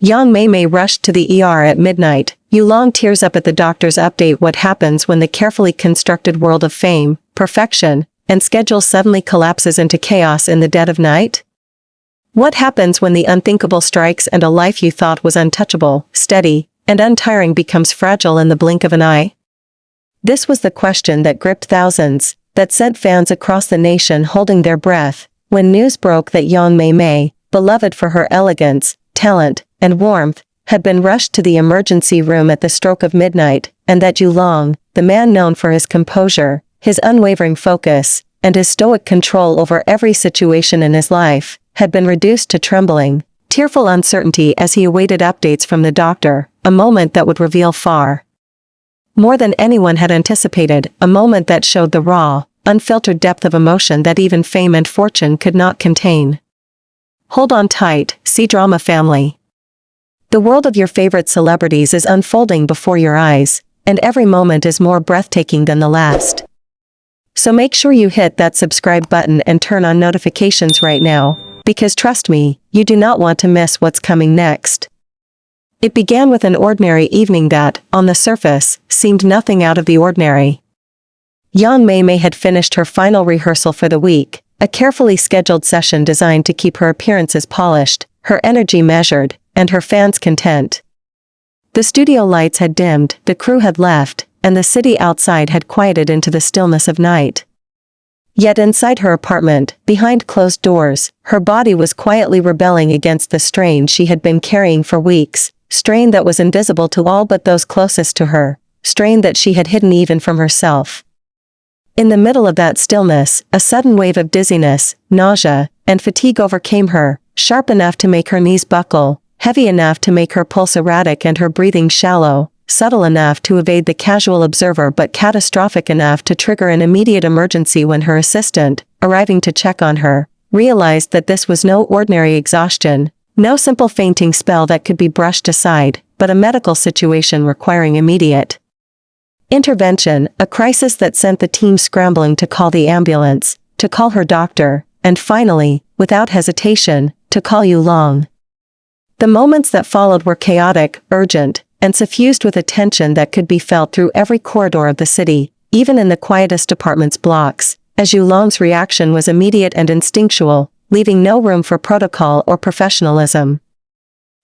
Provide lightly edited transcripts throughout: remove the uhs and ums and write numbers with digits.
Young Mei Mei rushed to the ER at midnight. Yulong tears up at the doctor's update. What happens when the carefully constructed world of fame, perfection, and schedule suddenly collapses into chaos in the dead of night? What happens when the unthinkable strikes and a life you thought was untouchable, steady, and untiring becomes fragile in the blink of an eye? This was the question that gripped thousands, that sent fans across the nation holding their breath, when news broke that Young Mei Mei, beloved for her elegance, talent, and warmth, had been rushed to the emergency room at the stroke of midnight, and that Yulong, the man known for his composure, his unwavering focus, and his stoic control over every situation in his life, had been reduced to trembling, tearful uncertainty as he awaited updates from the doctor, a moment that would reveal far more than anyone had anticipated, a moment that showed the raw, unfiltered depth of emotion that even fame and fortune could not contain. Hold on tight, C-Drama family. The world of your favorite celebrities is unfolding before your eyes, and every moment is more breathtaking than the last. So make sure you hit that subscribe button and turn on notifications right now, because trust me, you do not want to miss what's coming next. It began with an ordinary evening that, on the surface, seemed nothing out of the ordinary. Young Mei Mei had finished her final rehearsal for the week, a carefully scheduled session designed to keep her appearances polished, her energy measured, and her fans content. The studio lights had dimmed, the crew had left, and the city outside had quieted into the stillness of night. Yet inside her apartment, behind closed doors, her body was quietly rebelling against the strain she had been carrying for weeks, strain that was invisible to all but those closest to her, strain that she had hidden even from herself. In the middle of that stillness, a sudden wave of dizziness, nausea, and fatigue overcame her, sharp enough to make her knees buckle, heavy enough to make her pulse erratic and her breathing shallow, subtle enough to evade the casual observer but catastrophic enough to trigger an immediate emergency when her assistant, arriving to check on her, realized that this was no ordinary exhaustion, no simple fainting spell that could be brushed aside, but a medical situation requiring immediate intervention, a crisis that sent the team scrambling to call the ambulance, to call her doctor, and finally, without hesitation, to call Yulong. The moments that followed were chaotic, urgent, and suffused with a tension that could be felt through every corridor of the city, even in the quietest apartments blocks, as Yulong's reaction was immediate and instinctual, leaving no room for protocol or professionalism.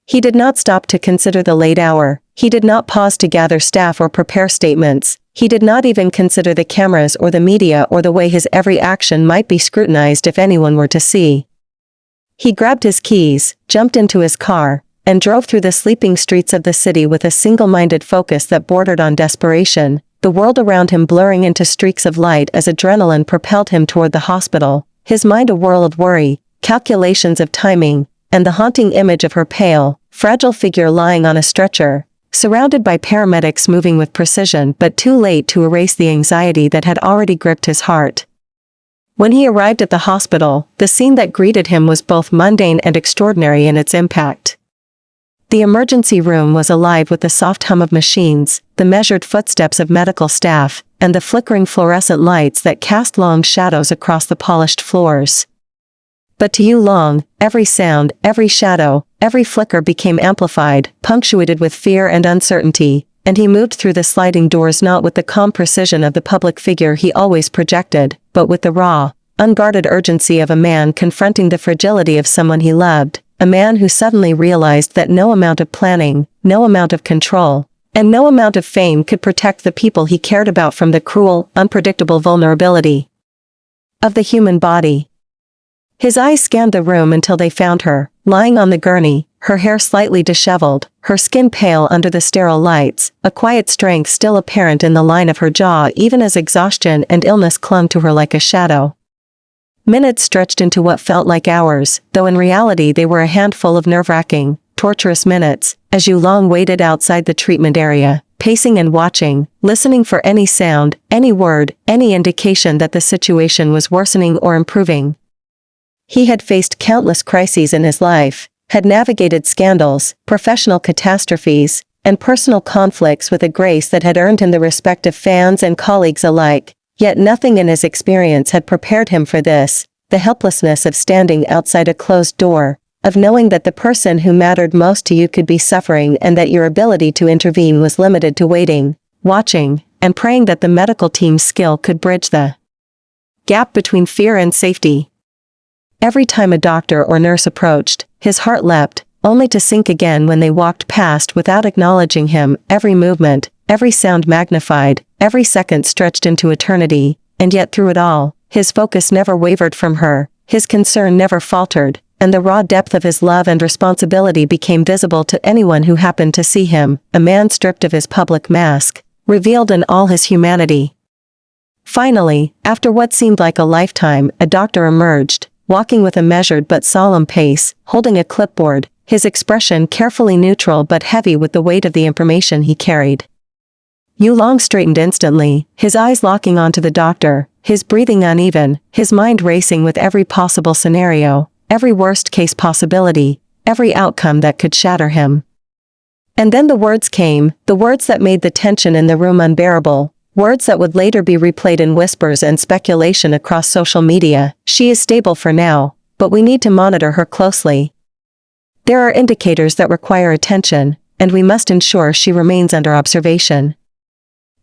He did not stop to consider the late hour, he did not pause to gather staff or prepare statements, he did not even consider the cameras or the media or the way his every action might be scrutinized if anyone were to see. He grabbed his keys, jumped into his car, and drove through the sleeping streets of the city with a single-minded focus that bordered on desperation, the world around him blurring into streaks of light as adrenaline propelled him toward the hospital, his mind a whirl of worry, calculations of timing, and the haunting image of her pale, fragile figure lying on a stretcher, surrounded by paramedics moving with precision but too late to erase the anxiety that had already gripped his heart. When he arrived at the hospital, the scene that greeted him was both mundane and extraordinary in its impact. The emergency room was alive with the soft hum of machines, the measured footsteps of medical staff, and the flickering fluorescent lights that cast long shadows across the polished floors. But to Yulong, every sound, every shadow, every flicker became amplified, punctuated with fear and uncertainty, and he moved through the sliding doors not with the calm precision of the public figure he always projected, but with the raw, unguarded urgency of a man confronting the fragility of someone he loved, a man who suddenly realized that no amount of planning, no amount of control, and no amount of fame could protect the people he cared about from the cruel, unpredictable vulnerability of the human body. His eyes scanned the room until they found her, lying on the gurney, her hair slightly disheveled, her skin pale under the sterile lights, a quiet strength still apparent in the line of her jaw even as exhaustion and illness clung to her like a shadow. Minutes stretched into what felt like hours, though in reality they were a handful of nerve-wracking, torturous minutes, as Yulong waited outside the treatment area, pacing and watching, listening for any sound, any word, any indication that the situation was worsening or improving. He had faced countless crises in his life, had navigated scandals, professional catastrophes, and personal conflicts with a grace that had earned him the respect of fans and colleagues alike, yet nothing in his experience had prepared him for this, the helplessness of standing outside a closed door, of knowing that the person who mattered most to you could be suffering and that your ability to intervene was limited to waiting, watching, and praying that the medical team's skill could bridge the gap between fear and safety. Every time a doctor or nurse approached, his heart leapt, only to sink again when they walked past without acknowledging him. Every movement, every sound magnified, every second stretched into eternity, and yet through it all, his focus never wavered from her, his concern never faltered, and the raw depth of his love and responsibility became visible to anyone who happened to see him, a man stripped of his public mask, revealed in all his humanity. Finally, after what seemed like a lifetime, a doctor emerged, walking with a measured but solemn pace, holding a clipboard, his expression carefully neutral but heavy with the weight of the information he carried. Yulong straightened instantly, his eyes locking onto the doctor, his breathing uneven, his mind racing with every possible scenario, every worst-case possibility, every outcome that could shatter him. And then the words came, the words that made the tension in the room unbearable, words that would later be replayed in whispers and speculation across social media. She is stable for now, but we need to monitor her closely. There are indicators that require attention, and we must ensure she remains under observation.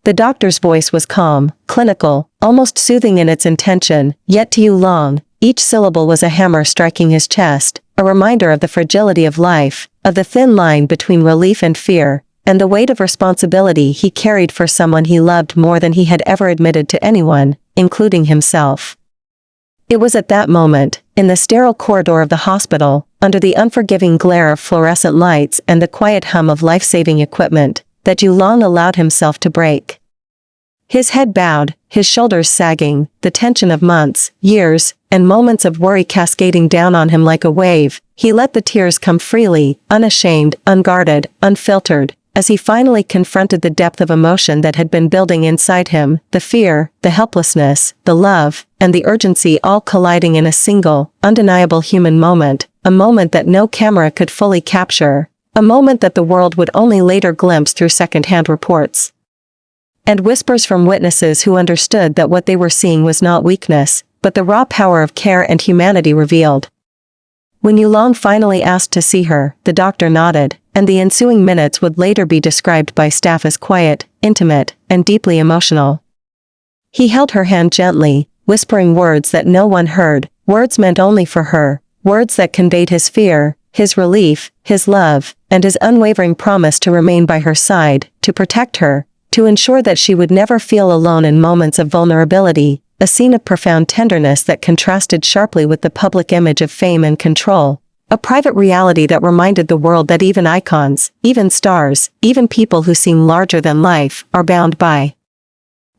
The doctor's voice was calm, clinical, almost soothing in its intention, yet to Yulong, each syllable was a hammer striking his chest, a reminder of the fragility of life, of the thin line between relief and fear, and the weight of responsibility he carried for someone he loved more than he had ever admitted to anyone, including himself. It was at that moment, in the sterile corridor of the hospital, under the unforgiving glare of fluorescent lights and the quiet hum of life-saving equipment, that Yulong allowed himself to break. His head bowed, his shoulders sagging, the tension of months, years, and moments of worry cascading down on him like a wave. He let the tears come freely, unashamed, unguarded, unfiltered, as he finally confronted the depth of emotion that had been building inside him, the fear, the helplessness, the love, and the urgency all colliding in a single, undeniable human moment, a moment that no camera could fully capture, a moment that the world would only later glimpse through second-hand reports. And whispers from witnesses who understood that what they were seeing was not weakness, but the raw power of care and humanity revealed. When Yulong finally asked to see her, the doctor nodded, and the ensuing minutes would later be described by staff as quiet, intimate, and deeply emotional. He held her hand gently, whispering words that no one heard, words meant only for her, words that conveyed his fear, his relief, his love, and his unwavering promise to remain by her side, to protect her, to ensure that she would never feel alone in moments of vulnerability, a scene of profound tenderness that contrasted sharply with the public image of fame and control, a private reality that reminded the world that even icons, even stars, even people who seem larger than life, are bound by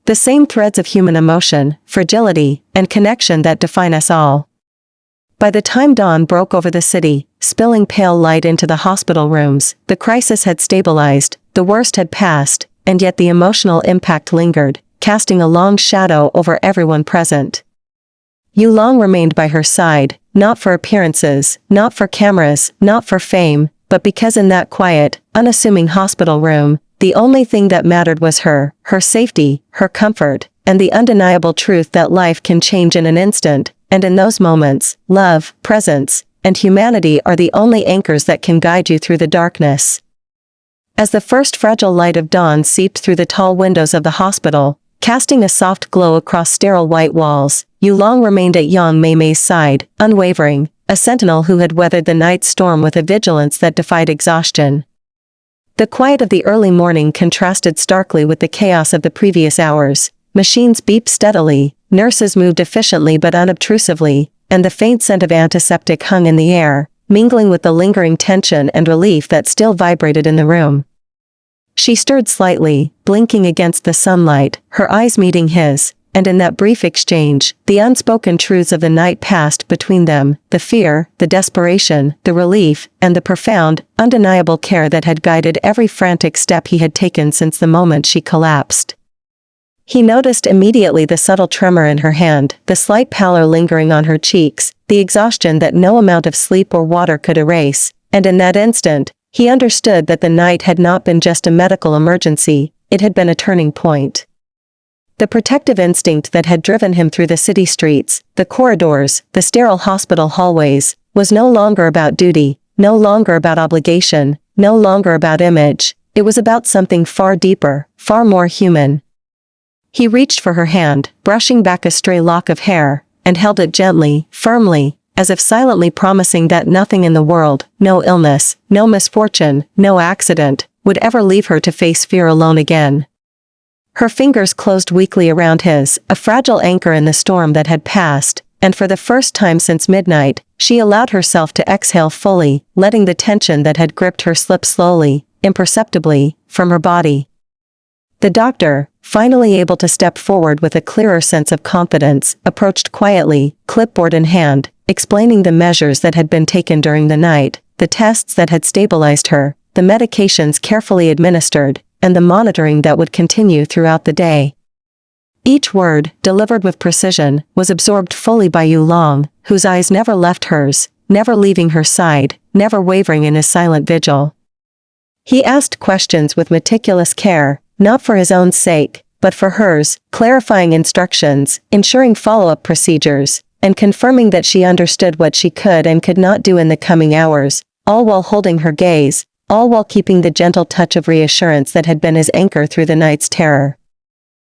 the same threads of human emotion, fragility, and connection that define us all. By the time dawn broke over the city, spilling pale light into the hospital rooms, the crisis had stabilized, the worst had passed, and yet the emotional impact lingered, casting a long shadow over everyone present. Yulong remained by her side, not for appearances, not for cameras, not for fame, but because in that quiet, unassuming hospital room, the only thing that mattered was her safety, her comfort, and the undeniable truth that life can change in an instant, and in those moments, love, presence, and humanity are the only anchors that can guide you through the darkness. As the first fragile light of dawn seeped through the tall windows of the hospital, casting a soft glow across sterile white walls, Yulong remained at young Mei Mei's side, unwavering, a sentinel who had weathered the night storm with a vigilance that defied exhaustion. The quiet of the early morning contrasted starkly with the chaos of the previous hours. Machines beeped steadily, nurses moved efficiently but unobtrusively, and the faint scent of antiseptic hung in the air, mingling with the lingering tension and relief that still vibrated in the room. She stirred slightly, blinking against the sunlight, her eyes meeting his, and in that brief exchange, the unspoken truths of the night passed between them, the fear, the desperation, the relief, and the profound, undeniable care that had guided every frantic step he had taken since the moment she collapsed. He noticed immediately the subtle tremor in her hand, the slight pallor lingering on her cheeks, the exhaustion that no amount of sleep or water could erase, and in that instant, he understood that the night had not been just a medical emergency, it had been a turning point. The protective instinct that had driven him through the city streets, the corridors, the sterile hospital hallways, was no longer about duty, no longer about obligation, no longer about image. It was about something far deeper, far more human. He reached for her hand, brushing back a stray lock of hair, and held it gently, firmly, as if silently promising that nothing in the world, no illness, no misfortune, no accident, would ever leave her to face fear alone again. Her fingers closed weakly around his, a fragile anchor in the storm that had passed, and for the first time since midnight, she allowed herself to exhale fully, letting the tension that had gripped her slip slowly, imperceptibly, from her body. The doctor, finally able to step forward with a clearer sense of confidence, approached quietly, clipboard in hand, explaining the measures that had been taken during the night, the tests that had stabilized her, the medications carefully administered, and the monitoring that would continue throughout the day. Each word, delivered with precision, was absorbed fully by Yu Long, whose eyes never left hers, never leaving her side, never wavering in his silent vigil. He asked questions with meticulous care, not for his own sake, but for hers, clarifying instructions, ensuring follow-up procedures, and confirming that she understood what she could and could not do in the coming hours, all while holding her gaze, all while keeping the gentle touch of reassurance that had been his anchor through the night's terror.